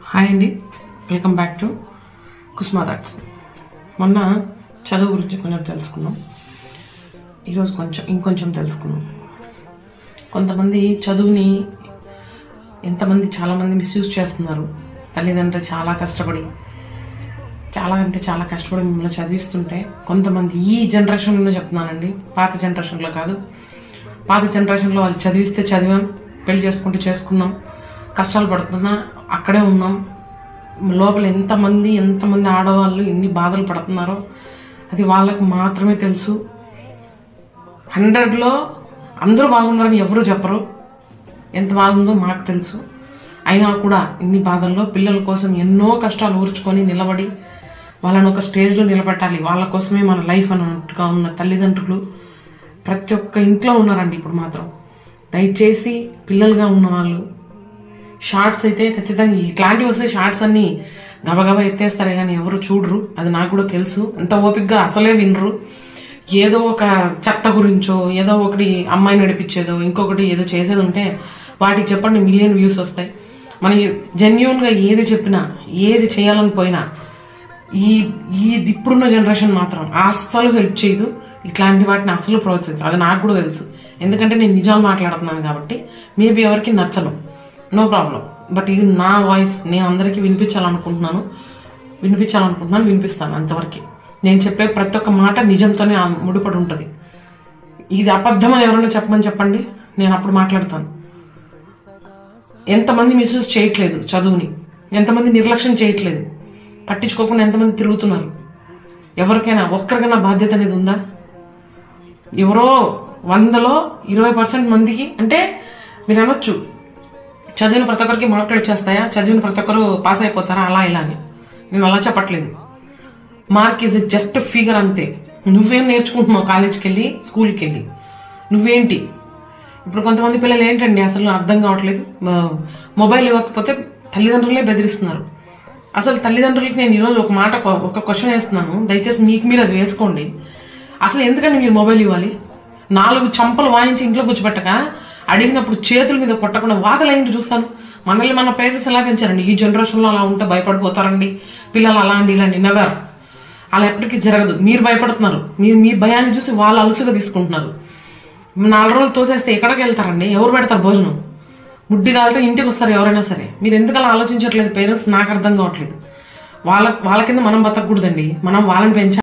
Hi అండి, welcome back to కుస్మా thoughts. మొన్న చదువు గురించి కొంచెం తెలుసుకున్నాం. ఈరోజు ఇంకొంచెం తెలుసుకున్నాం. కొంతమంది చదువుని చాలామంది మిస్యూజ్ చేస్తున్నారు. తల్లిదండ్రులు చాలా కష్టపడి మిమ్మల్ని చదివిస్తుంటే కొంతమంది ఈ జనరేషన్లో చెప్తున్నానండి, పాత జనరేషన్లో కాదు. పాత జనరేషన్లో వాళ్ళు చదివిస్తే చదివాం, పెళ్లి చేసుకున్నాం, కష్టాలు పడుతున్నా అక్కడే ఉన్నాం. లోపల ఎంతమంది ఆడవాళ్ళు ఎన్ని బాధలు పడుతున్నారో అది వాళ్ళకు మాత్రమే తెలుసు. 100లో అందరూ బాగున్నారని ఎవరూ చెప్పరు. ఎంత బాధ ఉందో మాకు తెలుసు. అయినా కూడా ఇన్ని బాధల్లో పిల్లల కోసం ఎన్నో కష్టాలు ఊర్చుకొని నిలబడి వాళ్ళని ఒక స్టేజ్లో నిలబెట్టాలి. వాళ్ళ కోసమే మన లైఫ్ అన్నట్టుగా ఉన్న తల్లిదండ్రులు ప్రతి ఒక్క ఇంట్లో ఉన్నారండి. ఇప్పుడు మాత్రం దయచేసి పిల్లలుగా ఉన్న వాళ్ళు షార్ట్స్ అయితే ఖచ్చితంగా ఇట్లాంటివి వస్తే షార్ట్స్ అన్నీ గబగబా ఎత్తేస్తారే కానీ ఎవరు చూడరు. అది నాకు కూడా తెలుసు. అంత ఓపికగా అసలే వినరు. ఏదో ఒక చెత్త గురించో, ఏదో ఒకటి అమ్మాయి నడిపించేదో, ఇంకొకటి ఏదో చేసేది ఉంటే వాటికి చెప్పండి, మిలియన్ వ్యూస్ వస్తాయి. మనం జెన్యూన్గా ఏది చెప్పినా, ఏది చేయాలని పోయినా ఇప్పుడున్న జనరేషన్ మాత్రం అస్సలు హెల్ప్ చేయదు. ఇట్లాంటి వాటిని అసలు ప్రోత్సహించు. అది నాకు కూడా తెలుసు. ఎందుకంటే నేను నిజాలు మాట్లాడుతున్నాను కాబట్టి. మేబీ ఎవరికి నచ్చను, నో ప్రాబ్లం. బట్ ఇది నా వాయిస్, నేను అందరికీ వినిపించాలనుకుంటున్నాను, వినిపిస్తాను. అంతవరకు నేను చెప్పే ప్రతి ఒక్క మాట నిజంతోనే ముడిపడి ఉంటుంది. ఇది అబద్ధమని ఎవరైనా చెప్పండి, నేను అప్పుడు మాట్లాడతాను. ఎంతమంది మిస్యూజ్ చేయట్లేదు చదువుని, ఎంతమంది నిర్లక్ష్యం చేయట్లేదు, పట్టించుకోకుండా ఎంతమంది తిరుగుతున్నారు. ఎవరికైనా ఒక్కరికైనా బాధ్యత అనేది ఉందా? ఎవరో 100లో 20% మందికి. అంటే మీరు అనొచ్చు, చదివిన ప్రతి ఒక్కరికి మార్కులు వచ్చేస్తాయా, చదివిన ప్రతి ఒక్కరు పాస్ అయిపోతారా, అలా ఇలా అని. నేను అలా చెప్పట్లేదు. మార్క్ ఈజ్ జస్ట్ ఫిగర్ అంతే. నువ్వేం నేర్చుకుంటున్నావు కాలేజ్కి వెళ్ళి, స్కూల్కి వెళ్ళి నువ్వేంటి? ఇప్పుడు కొంతమంది పిల్లలు ఏంటండి అసలు అర్థం కావట్లేదు, మొబైల్ ఇవ్వకపోతే తల్లిదండ్రులే బెదిరిస్తున్నారు. అసలు తల్లిదండ్రులకి నేను ఈరోజు ఒక క్వశ్చన్ వేస్తున్నాను, దయచేసి మీకు మీరు అది వేసుకోండి. అసలు ఎందుకండి మీరు మొబైల్ ఇవ్వాలి? 4 చంపలు వాయించి ఇంట్లో కూర్చోబెట్టక అడిగినప్పుడు చేతుల మీద కొట్టకుండా వాతలైంటి చూస్తాను. మనల్ని మన పేరెంట్స్ ఎలా పెంచారండి? ఈ జనరేషన్లో అలా ఉంటే భయపడిపోతారండి పిల్లలు, అలా అండి ఇలాంటి నెవర్. అలా ఎప్పటికీ జరగదు. మీరు భయపడుతున్నారు. మీ భయాన్ని చూసి వాళ్ళు అలుసుగా తీసుకుంటున్నారు. 4 రోజులు తోసేస్తే ఎక్కడికి వెళ్తారండి? ఎవరు పెడతారు భోజనం? ముడ్డి కాలితే ఇంటికి వస్తారు ఎవరైనా సరే. మీరు ఎందుకు అలా ఆలోచించట్లేదు పేరెంట్స్? నాకు అర్థం కావట్లేదు. వాళ్ళ కింద మనం బతకూడదండి. మనం వాళ్ళని పెంచాలి.